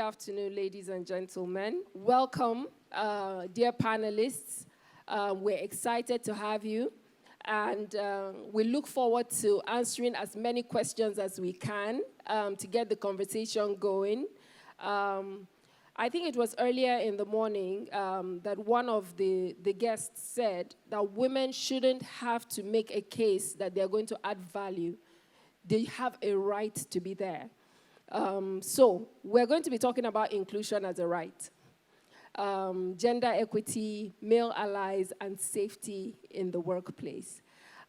afternoon, ladies and gentlemen. Welcome, dear panelists. We're excited to have you, and we look forward to answering as many questions as we can to get the conversation going. I think it was earlier in the morning that one of the guests said that women shouldn't have to make a case that they're going to add value. They have a right to be there. So we're going to be talking about inclusion as a right, gender equity, male allies, and safety in the workplace.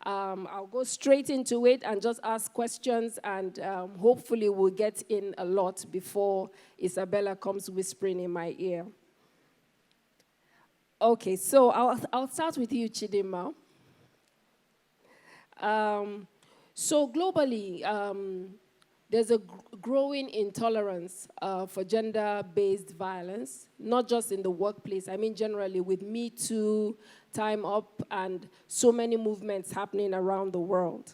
I'll go straight into it and just ask questions, and hopefully we'll get in a lot before Isabella comes whispering in my ear. Okay, so I'll start with you, Chidinma. So globally, there's a growing intolerance for gender-based violence, not just in the workplace. I mean, generally, with Me Too, Time Up, and so many movements happening around the world.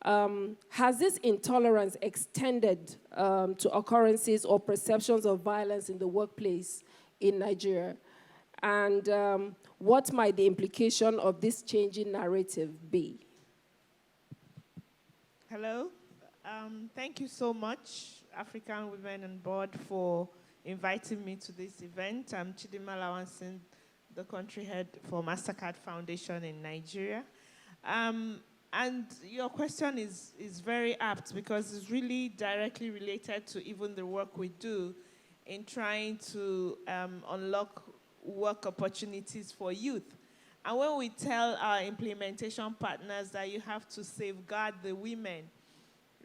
Has this intolerance extended to occurrences or perceptions of violence in the workplace in Nigeria? And what might the implication of this changing narrative be? Hello. Thank you so much, African Women on Board, for inviting me to this event. I'm Chidinma Lawanson, the country head for Mastercard Foundation in Nigeria. And your question is very apt because it's really directly related to even the work we do in trying to unlock work opportunities for youth. And when we tell our implementation partners that you have to safeguard the women,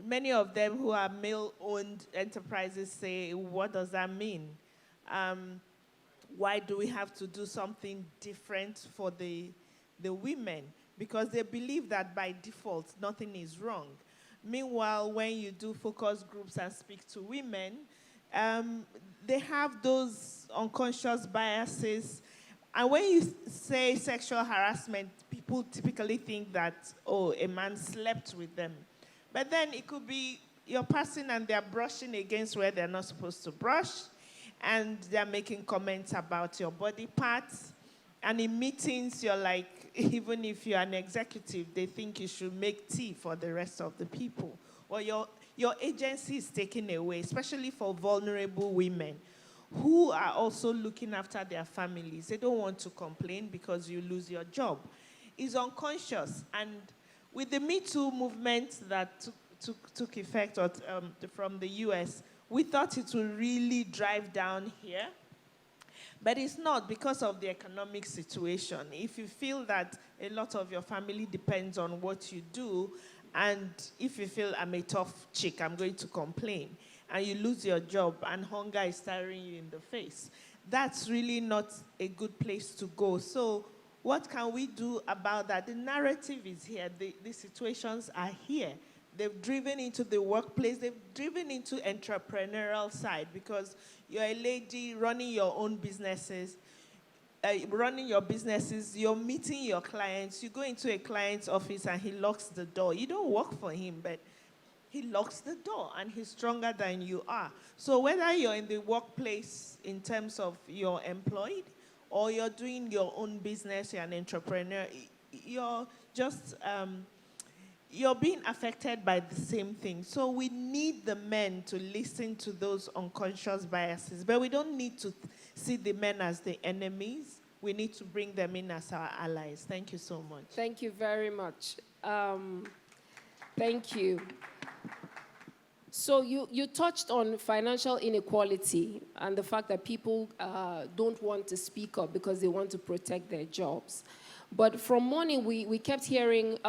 many of them who are male-owned enterprises say, what does that mean? Why do we have to do something different for the women? Because they believe that by default, nothing is wrong. Meanwhile, when you do focus groups and speak to women, they have those unconscious biases. And when you say sexual harassment, people typically think that, oh, a man slept with them. But then it could be you're passing and they're brushing against where they're not supposed to brush, and they're making comments about your body parts. And in meetings, you're like, even if you're an executive, they think you should make tea for the rest of the people. Or your agency is taken away, especially for vulnerable women who are also looking after their families. They don't want to complain because you lose your job. It's unconscious. And with the Me Too movement that took effect from the US, we thought it would really drive down here. But it's not because of the economic situation. If you feel that a lot of your family depends on what you do, and if you feel I'm a tough chick, I'm going to complain, and you lose your job and hunger is staring you in the face, that's really not a good place to go. So what can we do about that? The narrative is here. The situations are here. They've driven into the workplace. They've driven into entrepreneurial side because you're a lady running your own businesses, you're meeting your clients. You go into a client's office and he locks the door. You don't work for him, but he locks the door and he's stronger than you are. So whether you're in the workplace in terms of you're employed or you're doing your own business, you're an entrepreneur, you're just, you're being affected by the same thing. So we need the men to listen to those unconscious biases, but we don't need to see the men as the enemies. We need to bring them in as our allies. Thank you so much. Thank you very much. Thank you. So you touched on financial inequality and the fact that people don't want to speak up because they want to protect their jobs. But from morning, we kept hearing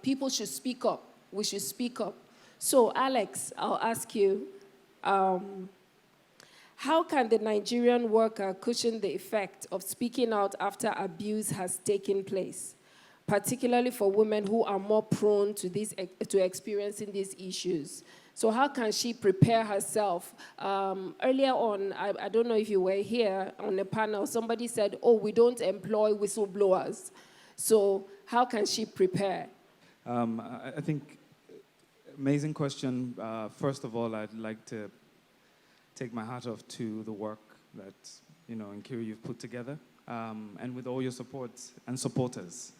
people should speak up. We should speak up. So Alex, I'll ask you, how can the Nigerian worker cushion the effect of speaking out after abuse has taken place, particularly for women who are more prone to experiencing these issues? So how can she prepare herself? Earlier on, I don't know if you were here on the panel, somebody said, oh, we don't employ whistleblowers. So how can she prepare? I think, amazing question. First of all, I'd like to take my hat off to the work that, Nkiru, you've put together, and with all your support and supporters.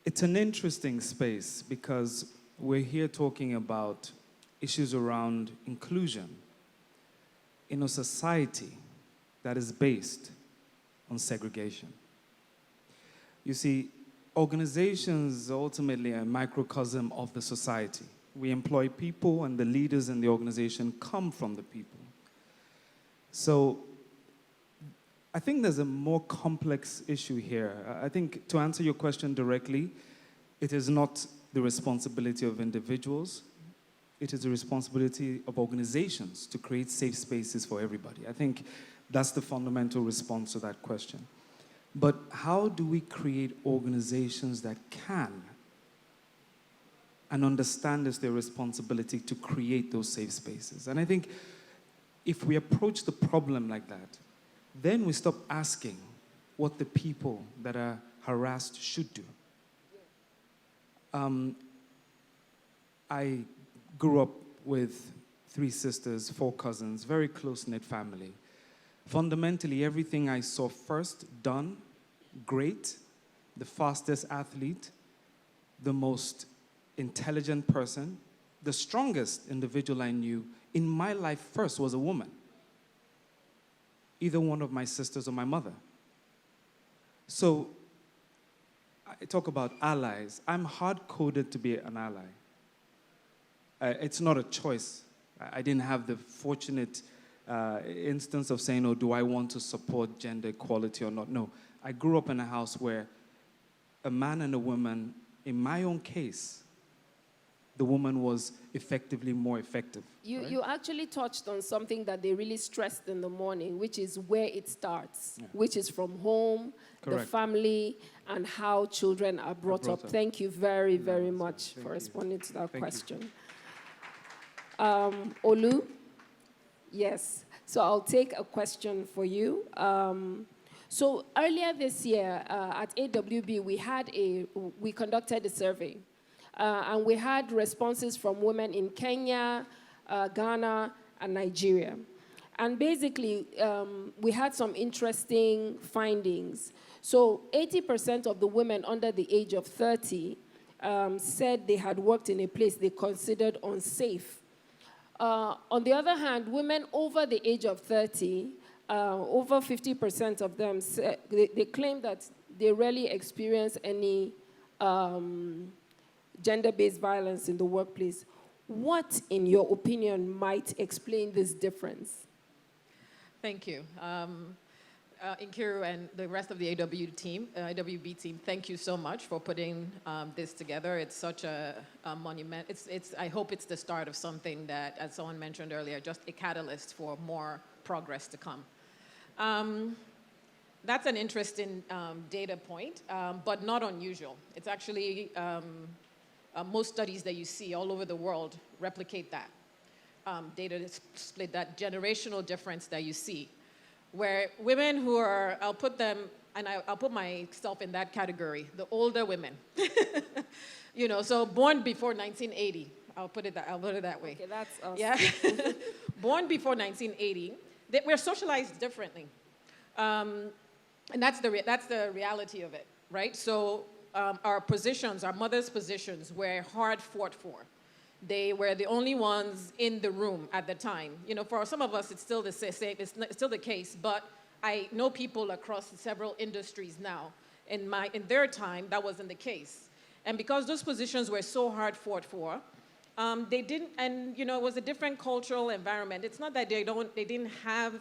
It's an interesting space because we're here talking about issues around inclusion in a society that is based on segregation. You see, organizations are ultimately a microcosm of the society. We employ people, and the leaders in the organization come from the people. So I think there's a more complex issue here. I think to answer your question directly, it is not the responsibility of individuals. It is the responsibility of organizations to create safe spaces for everybody. I think that's the fundamental response to that question. But how do we create organizations that can and understand it's their responsibility to create those safe spaces? And I think if we approach the problem like that, then we stop asking what the people that are harassed should do. I grew up with 3 sisters, 4 cousins, very close-knit family. Fundamentally, everything I saw first done, great, the fastest athlete, the most intelligent person, the strongest individual I knew in my life first was a woman. Either one of my sisters or my mother. So, I talk about allies. I'm hard-coded to be an ally. It's not a choice. I didn't have the fortunate instance of saying, do I want to support gender equality or not? No. I grew up in a house where a man and a woman, in my own case, the woman was effectively more effective. You actually touched on something that they really stressed in the morning, which is where it starts, which is from home, Correct. the family, and how children are brought up. Thank you very, very much for responding to that question. Olu? Yes. So I'll take a question for you. So earlier this year at AWB, we conducted a survey. And we had responses from women in Kenya, Ghana, and Nigeria. And basically, we had some interesting findings. So 80% of the women under the age of 30 said they had worked in a place they considered unsafe. On the other hand, women over the age of 30, over 50% of them, they claim that they rarely experience any gender-based violence in the workplace. What, in your opinion, might explain this difference? Thank you. Nkiru and the rest of the AWB team, thank you so much for putting this together. It's such a monument. I hope it's the start of something that, as someone mentioned earlier, just a catalyst for more progress to come. That's an interesting data point, but not unusual. It's actually most studies that you see all over the world replicate that. Data split that generational difference that you see, where women who are, I'll put them, and I'll put myself in that category, the older women. So born before 1980, I'll put it that way. Okay, that's us. Yeah. Born before 1980, we're socialized differently. And that's the reality of it, right? So our positions, our mothers' positions, were hard fought for. They were the only ones in the room at the time. For some of us, it's still the same. It's still the case. But I know people across several industries now. In their time, that wasn't the case. And because those positions were so hard fought for, they didn't. And it was a different cultural environment. It's not that they didn't have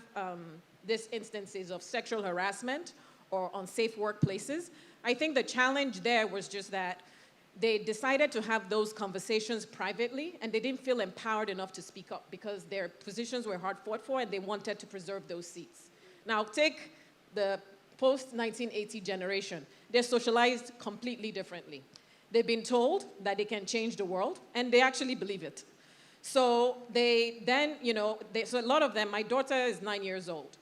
these instances of sexual harassment or unsafe workplaces. I think the challenge there was just that they decided to have those conversations privately, and they didn't feel empowered enough to speak up because their positions were hard fought for, and they wanted to preserve those seats. Now, take the post-1980 generation. They're socialized completely differently. They've been told that they can change the world, and they actually believe it. So they then, so a lot of them, my daughter is 9 years old.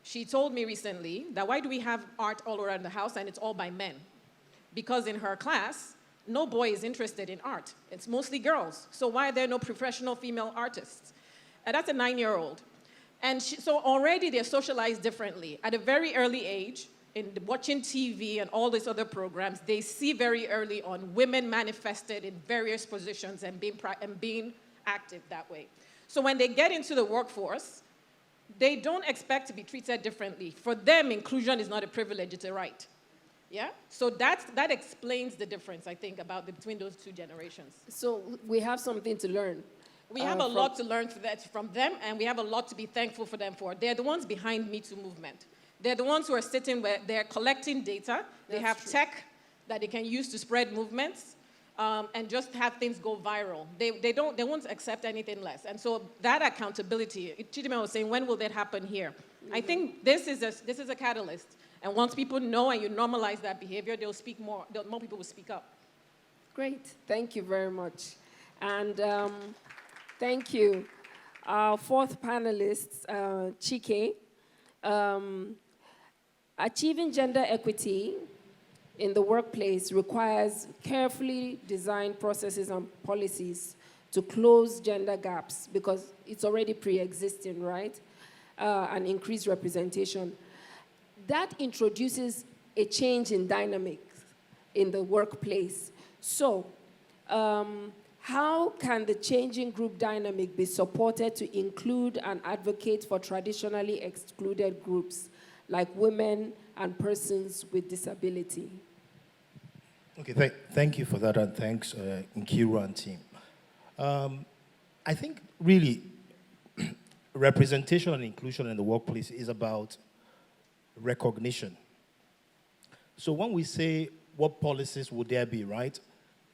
She told me recently that why do we have art all around the house and it's all by men? Because in her class, no boy is interested in art. It's mostly girls. So why are there no professional female artists? And that's a 9-year-old. And so already they're socialized differently. At a very early age, in watching TV and all these other programs, they see very early on women manifested in various positions and being active that way. So when they get into the workforce, they don't expect to be treated differently. For them, inclusion is not a privilege, it's a right. Yeah? So that explains the difference, I think, between those two generations. So we have something to learn. We have a lot to learn from them, and we have a lot to be thankful for them for. They're the ones behind Me Too movement. They're the ones who are sitting where they're collecting data. They have tech that they can use to spread movements and just have things go viral. They won't accept anything less. And so that accountability, Chidinma was saying, when will that happen here? I think this is a catalyst. And once people know and you normalize that behavior, more people will speak up. Great. Thank you very much. And thank you. Our fourth panelist, Chike. Achieving gender equity in the workplace requires carefully designed processes and policies to close gender gaps because it's already pre-existing, right? And increase representation. That introduces a change in dynamics in the workplace. So, how can the changing group dynamic be supported to include and advocate for traditionally excluded groups like women and persons with disability? Okay, thank you for that, and thanks, Nkiru and team. I think really representation and inclusion in the workplace is about recognition. So when we say what policies would there be, right?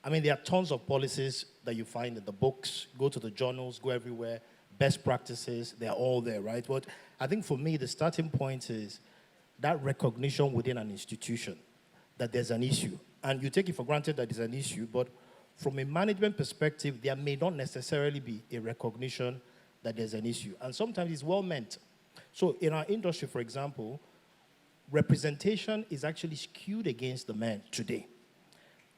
I mean, there are tons of policies that you find in the books, go to the journals, go everywhere, best practices, they're all there, right? But I think for me, the starting point is that recognition within an institution that there's an issue. And you take it for granted that there's an issue, but from a management perspective, there may not necessarily be a recognition that there's an issue. And sometimes it's well meant. So in our industry, for example, representation is actually skewed against the men today,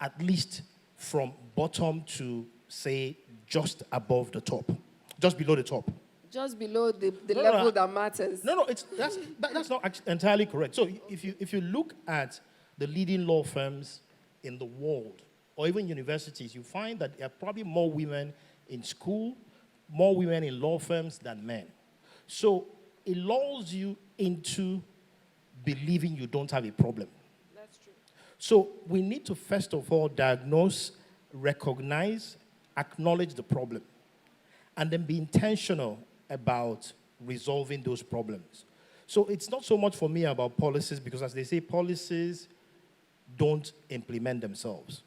at least from bottom to, say, just above the top, just below the top. Just below the level that matters. No, that's not entirely correct. So if you look at the leading law firms in the world, or even universities, you find that there are probably more women in school, more women in law firms than men. So it lulls you into believing you don't have a problem. That's true. So we need to first of all diagnose, recognize, acknowledge the problem, and then be intentional about resolving those problems. So it's not so much for me about policies, because as they say, policies don't implement themselves.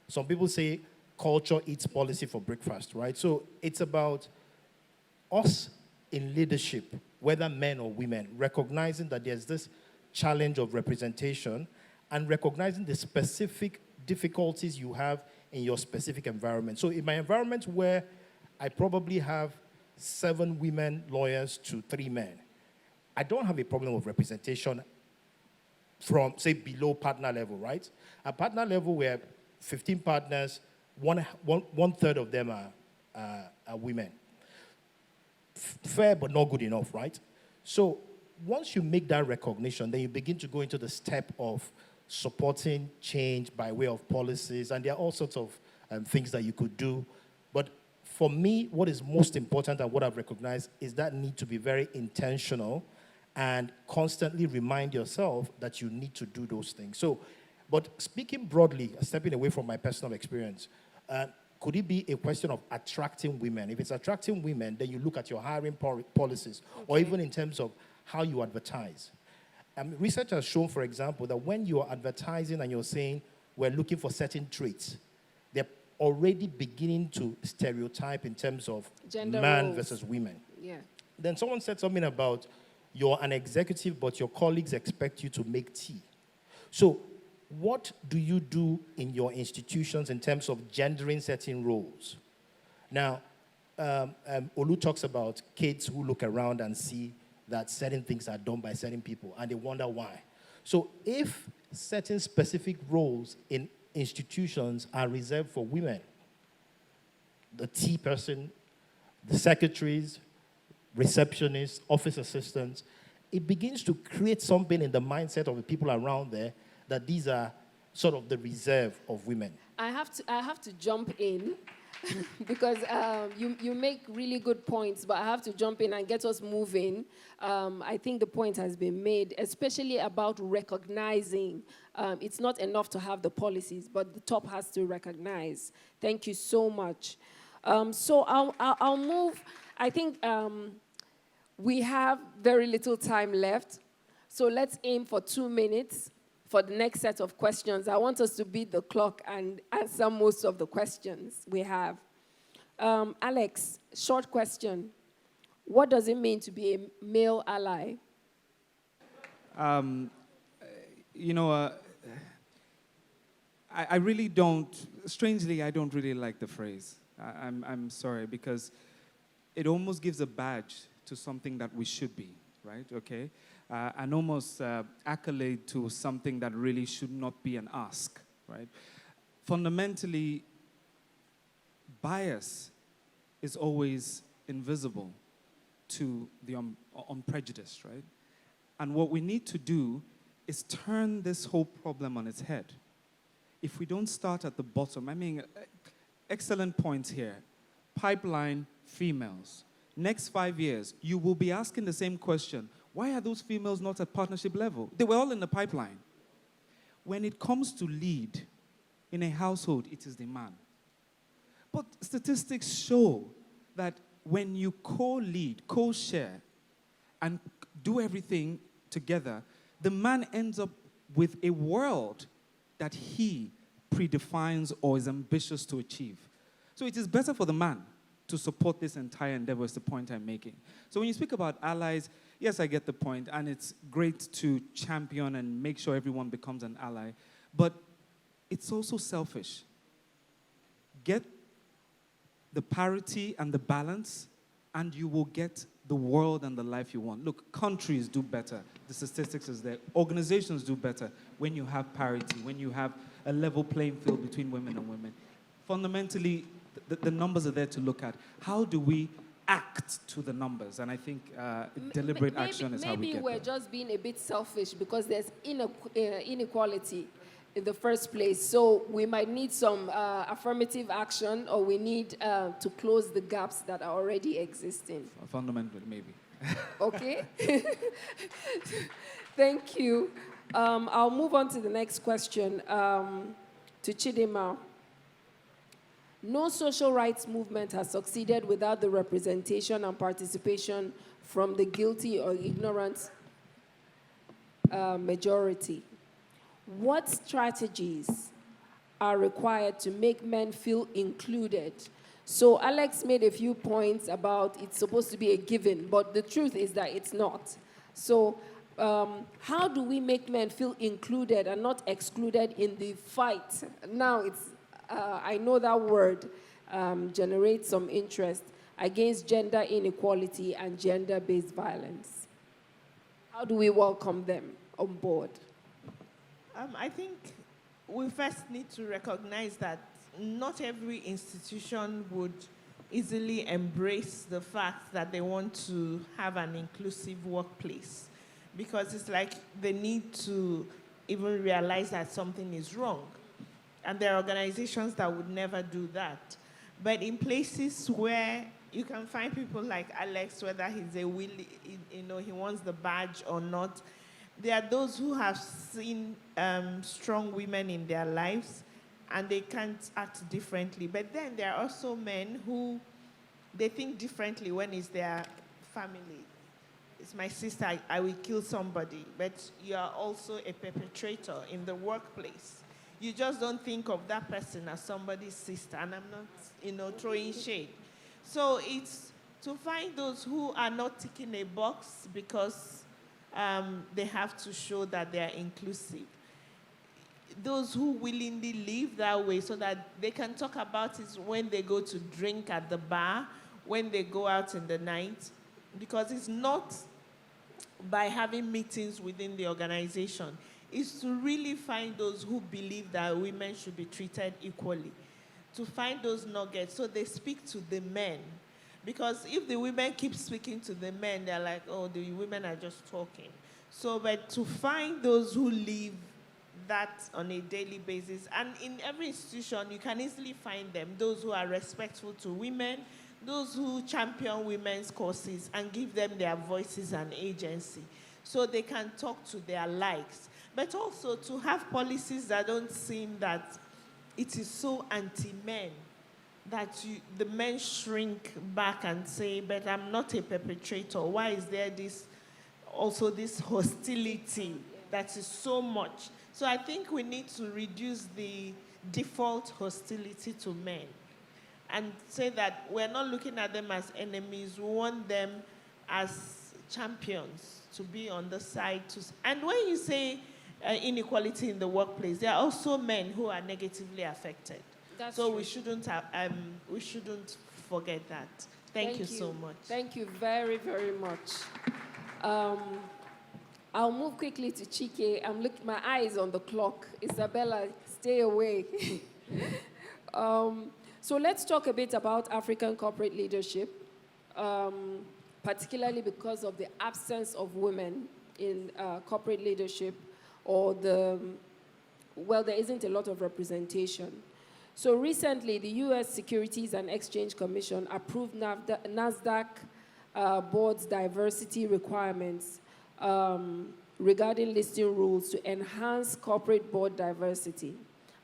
Some people say culture eats policy for breakfast, right? So it's about us in leadership, whether men or women, recognizing that there's this challenge of representation and recognizing the specific difficulties you have in your specific environment. So in my environment where I probably have 7 women lawyers to 3 men, I don't have a problem of representation from, say, below partner level, right? At partner level, we have 15 partners, one third of them are women. Fair, but not good enough, right? So once you make that recognition, then you begin to go into the step of supporting change by way of policies, and there are all sorts of things that you could do. But for me, what is most important and what I've recognized is that need to be very intentional and constantly remind yourself that you need to do those things. So, but speaking broadly, stepping away from my personal experience, could it be a question of attracting women? If it's attracting women, then you look at your hiring policies, or even in terms of how you advertise. Research has shown, for example, that when you're advertising and you're saying, we're looking for certain traits, they're already beginning to stereotype in terms of gender man roles versus women. Yeah. Then someone said something about you're an executive, but your colleagues expect you to make tea. So what do you do in your institutions in terms of gendering certain roles? Now, Olu talks about kids who look around and see that certain things are done by certain people, and they wonder why. So if certain specific roles in institutions are reserved for women, the tea person, the secretaries, receptionists, office assistants, it begins to create something in the mindset of the people around there that these are sort of the reserve of women. I have to jump in because you make really good points, but I have to jump in and get us moving. I think the point has been made, especially about recognizing. It's not enough to have the policies, but the top has to recognize. Thank you so much. So I'll move. I think we have very little time left, so let's aim for 2 minutes for the next set of questions. I want us to beat the clock and answer most of the questions we have. Alex, short question. What does it mean to be a male ally? I really don't, strangely, I don't really like the phrase. I'm sorry, because it almost gives a badge to something that we should be, right? Okay? And almost accolade to something that really should not be an ask, right? Fundamentally, bias is always invisible to the unprejudiced, right? And what we need to do is turn this whole problem on its head. If we don't start at the bottom, I mean, excellent points here. Pipeline, females. Next 5 years, you will be asking the same question. Why are those females not at partnership level? They were all in the pipeline. When it comes to lead in a household, it is the man. But statistics show that when you co-lead, co-share, and do everything together, the man ends up with a world that he predefines or is ambitious to achieve. So it is better for the man to support this entire endeavor, is the point I'm making. So when you speak about allies, yes, I get the point, and it's great to champion and make sure everyone becomes an ally, but it's also selfish. Get the parity and the balance, and you will get the world and the life you want. Look, countries do better. The statistics is there. Organizations do better when you have parity, when you have a level playing field between women and women. Fundamentally, the numbers are there to look at. How do we act to the numbers? And I think deliberate action is how we get there. Maybe we're just being a bit selfish because there's inequality in the first place. So we might need some affirmative action, or we need to close the gaps that are already existing. Fundamentally, maybe. Okay. Thank you. I'll move on to the next question, to Chidinma. No social rights movement has succeeded without the representation and participation from the guilty or ignorant majority. What strategies are required to make men feel included? So Alex made a few points about it's supposed to be a given, but the truth is that it's not. So how do we make men feel included and not excluded in the fight? Now it's, I know that word generates some interest against gender inequality and gender-based violence. How do we welcome them on board? I think we first need to recognize that not every institution would easily embrace the fact that they want to have an inclusive workplace, because it's like they need to even realize that something is wrong. And there are organizations that would never do that. But in places where you can find people like Alex, whether he's a willy, he wants the badge or not, there are those who have seen strong women in their lives and they can't act differently. But then there are also men who, they think differently when it's their family. It's my sister, I will kill somebody. But you are also a perpetrator in the workplace. You just don't think of that person as somebody's sister. And I'm not, throwing shade. So it's to find those who are not ticking a box because they have to show that they are inclusive. Those who willingly live that way so that they can talk about it when they go to drink at the bar, when they go out in the night, because it's not by having meetings within the organization. It's to really find those who believe that women should be treated equally, to find those nuggets so they speak to the men. Because if the women keep speaking to the men, they're like, oh, the women are just talking. So, but to find those who live that on a daily basis, and in every institution, you can easily find them, those who are respectful to women, those who champion women's causes and give them their voices and agency so they can talk to their likes. But also to have policies that don't seem that it is so anti-men that the men shrink back and say, but I'm not a perpetrator. Why is there this hostility that is so much? So I think we need to reduce the default hostility to men and say that we're not looking at them as enemies. We want them as champions to be on the side. And when you say inequality in the workplace, there are also men who are negatively affected. That's so true. we shouldn't forget that. Thank you so much. Thank you very, very much. I'll move quickly to Chike. My eyes on the clock. Isabella, stay away. So let's talk a bit about African corporate leadership, particularly because of the absence of women in corporate leadership, or there isn't a lot of representation. So recently, the U.S. Securities and Exchange Commission approved NASDAQ board's diversity requirements regarding listing rules to enhance corporate board diversity.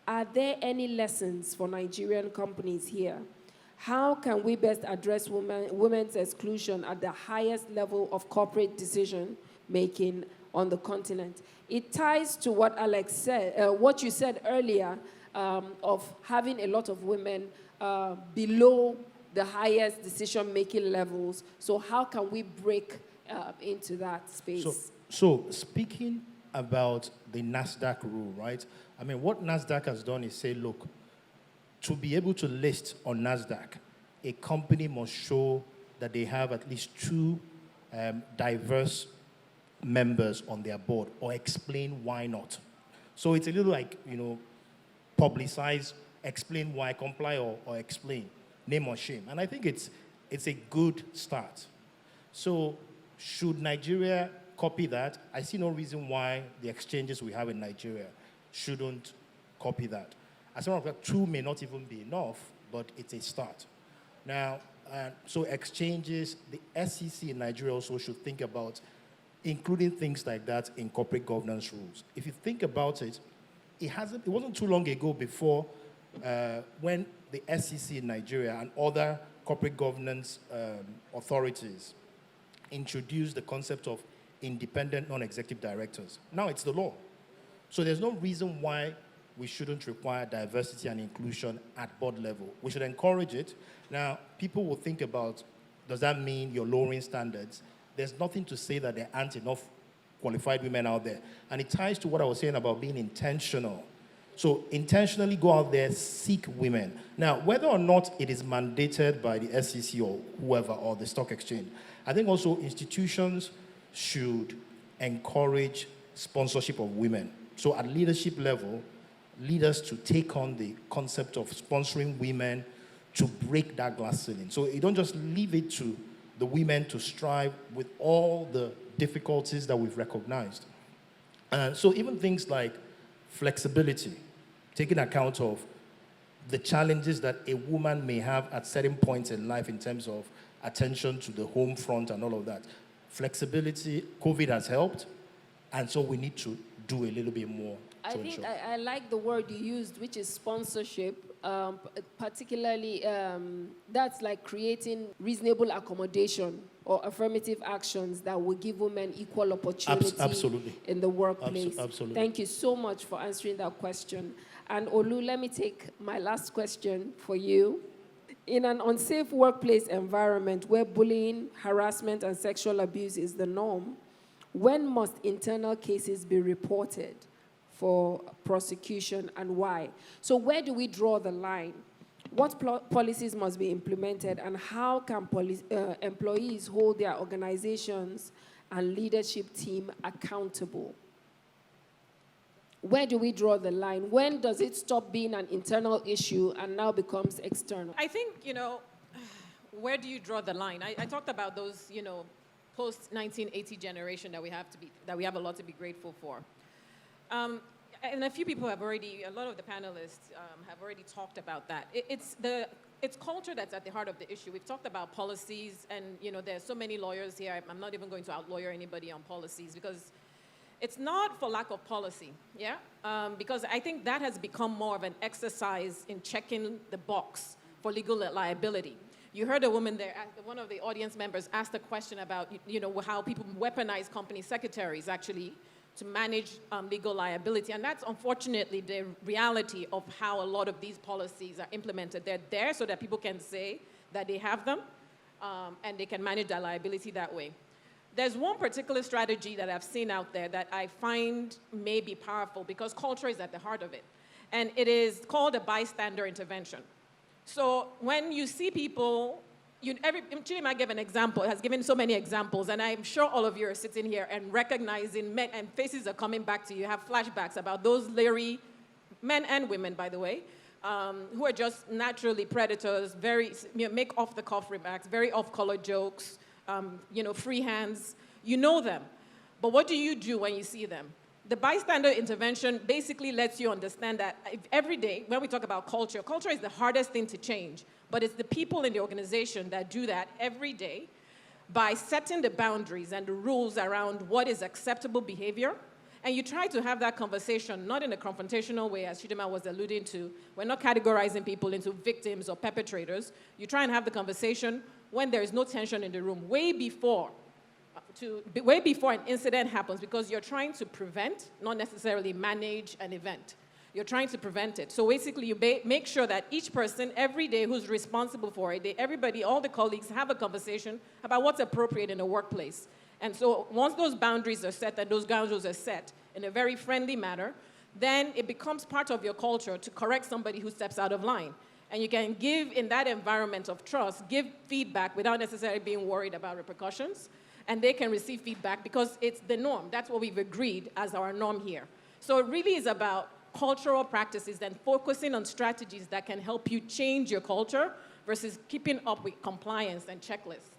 Are there any lessons for Nigerian companies here? How can we best address women's exclusion at the highest level of corporate decision-making on the continent? It ties to what Alex said, what you said earlier, of having a lot of women below the highest decision-making levels. So how can we break into that space? So speaking about the NASDAQ rule, right? I mean, what NASDAQ has done is say, look, to be able to list on NASDAQ, a company must show that they have at least 2 diverse members on their board, or explain why not. So it's a little like, publicize, explain why, comply or explain, name or shame. And I think it's a good start. So should Nigeria copy that? I see no reason why the exchanges we have in Nigeria shouldn't copy that. As a matter of fact, 2 may not even be enough, but it's a start. Now, so exchanges, the SEC in Nigeria also should think about including things like that in corporate governance rules. If you think about it, it wasn't too long ago before when the SEC in Nigeria and other corporate governance authorities introduced the concept of independent non-executive directors. Now it's the law. So there's no reason why we shouldn't require diversity and inclusion at board level. We should encourage it. Now, people will think about, does that mean you're lowering standards? There's nothing to say that there aren't enough qualified women out there. And it ties to what I was saying about being intentional. So intentionally go out there, seek women. Now, whether or not it is mandated by the SEC or whoever, or the stock exchange, I think also institutions should encourage sponsorship of women. So at leadership level, leaders to take on the concept of sponsoring women to break that glass ceiling. So you don't just leave it to the women to strive with all the difficulties that we've recognized. So even things like flexibility, taking account of the challenges that a woman may have at certain points in life in terms of attention to the home front and all of that. Flexibility, COVID has helped, and so we need to do a little bit more. I think I like the word you used, which is sponsorship. Particularly, that's like creating reasonable accommodation or affirmative actions that will give women equal opportunity in the workplace. Absolutely. Thank you so much for answering that question. And Olu, let me take my last question for you. In an unsafe workplace environment where bullying, harassment, and sexual abuse is the norm, when must internal cases be reported for prosecution, and why? So where do we draw the line? What policies must be implemented, and how can employees hold their organizations and leadership team accountable? Where do we draw the line? When does it stop being an internal issue and now becomes external? I think, where do you draw the line? I talked about those, post-1980 generation that we have a lot to be grateful for. And a few people a lot of the panelists have already talked about that. It's culture that's at the heart of the issue. We've talked about policies, and there's so many lawyers here. I'm not even going to out-lawyer anybody on policies, because it's not for lack of policy, yeah? Because I think that has become more of an exercise in checking the box for legal liability. You heard a woman there, one of the audience members asked a question about, how people weaponize company secretaries, actually, to manage legal liability. And that's unfortunately the reality of how a lot of these policies are implemented. They're there so that people can say that they have them, and they can manage their liability that way. There's one particular strategy that I've seen out there that I find may be powerful, because culture is at the heart of it. And it is called a bystander intervention. So when you see people, Chidinma gave an example, has given so many examples, and I'm sure all of you are sitting here and recognizing men, and faces are coming back to you, have flashbacks about those leery men and women, by the way, who are just naturally predators, very, make off-the-cuff remarks, very off-color jokes, free hands. You know them. But what do you do when you see them? The bystander intervention basically lets you understand that every day, when we talk about culture is the hardest thing to change, but it's the people in the organization that do that every day by setting the boundaries and the rules around what is acceptable behavior. And you try to have that conversation, not in a confrontational way, as Chidinma was alluding to. We're not categorizing people into victims or perpetrators. You try and have the conversation when there is no tension in the room, way before an incident happens, because you're trying to prevent, not necessarily manage an event. You're trying to prevent it. So basically, you make sure that each person every day who's responsible for it, everybody, all the colleagues have a conversation about what's appropriate in the workplace. And so once those boundaries are set, and those boundaries are set in a very friendly manner, then it becomes part of your culture to correct somebody who steps out of line. And you can give, in that environment of trust, give feedback without necessarily being worried about repercussions. And they can receive feedback because it's the norm. That's what we've agreed as our norm here. So it really is about cultural practices and focusing on strategies that can help you change your culture versus keeping up with compliance and checklists.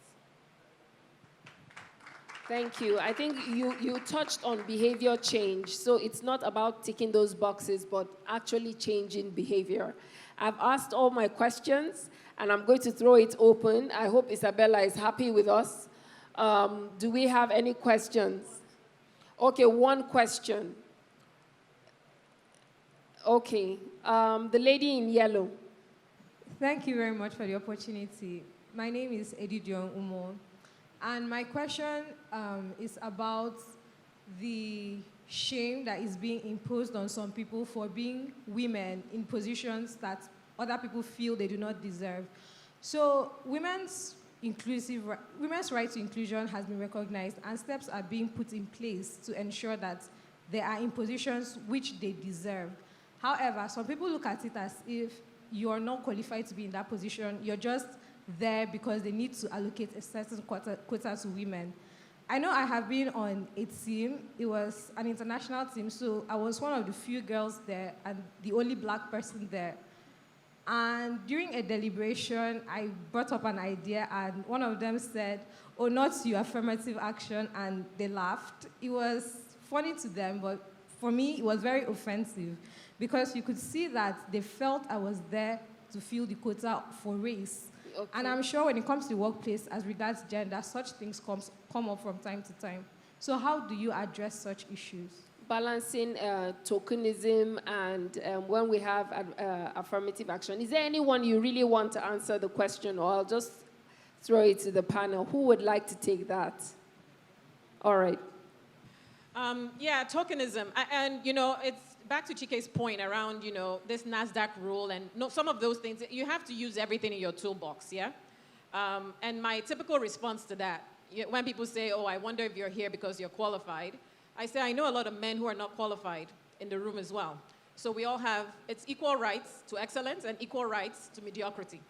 Thank you. I think you touched on behavior change. So it's not about ticking those boxes, but actually changing behavior. I've asked all my questions, and I'm going to throw it open. I hope Isabella is happy with us. Do we have any questions? Okay, one question. Okay, the lady in yellow. Thank you very much for the opportunity. My name is Edidion Umo, and my question is about the shame that is being imposed on some people for being women in positions that other people feel they do not deserve. So women's right to inclusion has been recognized, and steps are being put in place to ensure that they are in positions which they deserve. However, some people look at it as if you are not qualified to be in that position. You're just there because they need to allocate a certain quota to women. I know I have been on a team. It was an international team, so I was one of the few girls there and the only black person there. And during a deliberation, I brought up an idea, and one of them said, "Oh, not you, affirmative action," and they laughed. It was funny to them, but for me, it was very offensive, because you could see that they felt I was there to fill the quota for race. Okay. And I'm sure when it comes to the workplace, as regards gender, such things come up from time to time. So how do you address such issues? Balancing tokenism and when we have affirmative action. Is there anyone you really want to answer the question, or I'll just throw it to the panel? Who would like to take that? All right. Yeah, tokenism. And, it's back to Chike's point around, this NASDAQ rule and some of those things. You have to use everything in your toolbox, yeah? And my typical response to that, when people say, "Oh, I wonder if you're here because you're qualified," I say, I know a lot of men who are not qualified in the room as well. So we all have, it's equal rights to excellence and equal rights to mediocrity.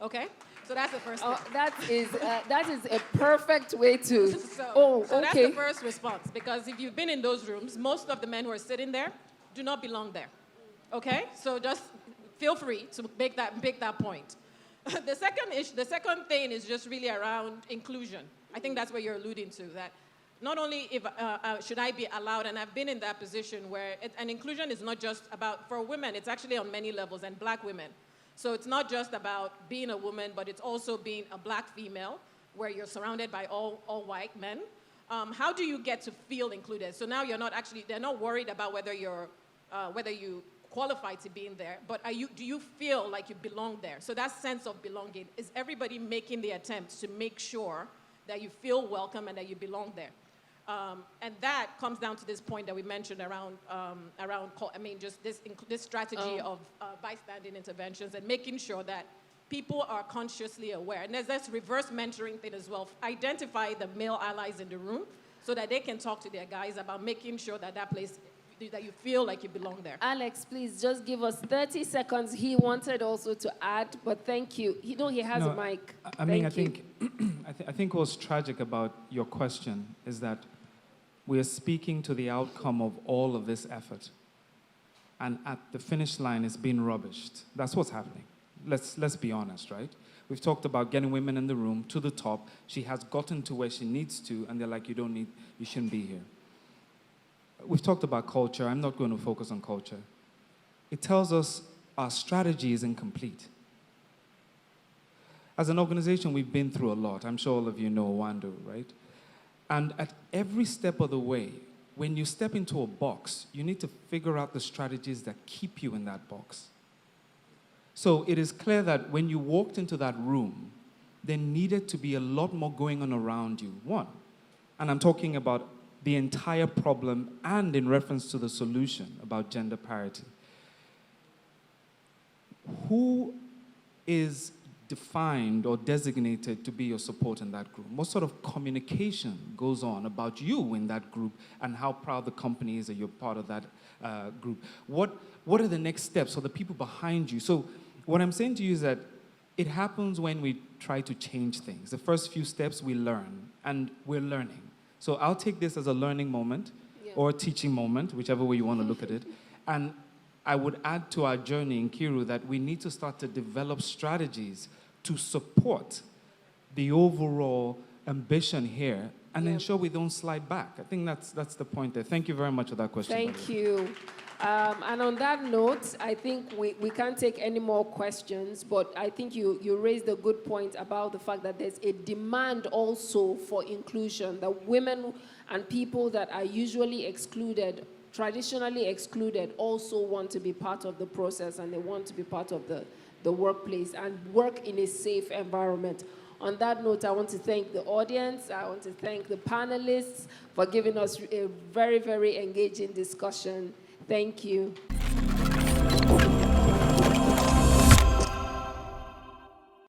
Okay? So that's the first thing. That is a perfect way to, so okay. That's the first response, because if you've been in those rooms, most of the men who are sitting there do not belong there. Okay? So just feel free to make that point. The second thing is just really around inclusion. I think that's what you're alluding to, that not only should I be allowed, and I've been in that position where, and inclusion is not just about, for women, it's actually on many levels, and black women. So it's not just about being a woman, but it's also being a black female, where you're surrounded by all white men. How do you get to feel included? So now they're not worried about whether you qualify to be in there, but do you feel like you belong there? So that sense of belonging, is everybody making the attempt to make sure that you feel welcome and that you belong there? And that comes down to this point that we mentioned around just this strategy of bystanding interventions and making sure that people are consciously aware. And there's this reverse mentoring thing as well. Identify the male allies in the room so that they can talk to their guys about making sure that place, that you feel like you belong there. Alex, please just give us 30 seconds. He wanted also to add, but thank you. He has a mic. I think what's tragic about your question is that we are speaking to the outcome of all of this effort, and at the finish line it's being rubbished. That's what's happening. Let's be honest, right? We've talked about getting women in the room to the top. She has gotten to where she needs to, and they're like, you shouldn't be here. We've talked about culture. I'm not going to focus on culture. It tells us our strategy is incomplete. As an organization, we've been through a lot. I'm sure all of you know Oando, right? And at every step of the way, when you step into a box, you need to figure out the strategies that keep you in that box. So it is clear that when you walked into that room, there needed to be a lot more going on around you. One, and I'm talking about the entire problem and in reference to the solution about gender parity. Who is defined or designated to be your support in that group? What sort of communication goes on about you in that group and how proud the company is that you're part of that group? What are the next steps for the people behind you? So what I'm saying to you is that it happens when we try to change things. The first few steps we learn, and we're learning. So I'll take this as a learning moment or a teaching moment, whichever way you want to look at it. And I would add to our journey in Kiru that we need to start to develop strategies to support the overall ambition here and ensure we don't slide back. I think that's the point there. Thank you very much for that question. Thank you. And on that note, I think we can't take any more questions, but I think you raised a good point about the fact that there's a demand also for inclusion, that women and people that are usually excluded, traditionally excluded, also want to be part of the process, and they want to be part of the workplace and work in a safe environment. On that note, I want to thank the audience. I want to thank the panelists for giving us a very, very engaging discussion. Thank you.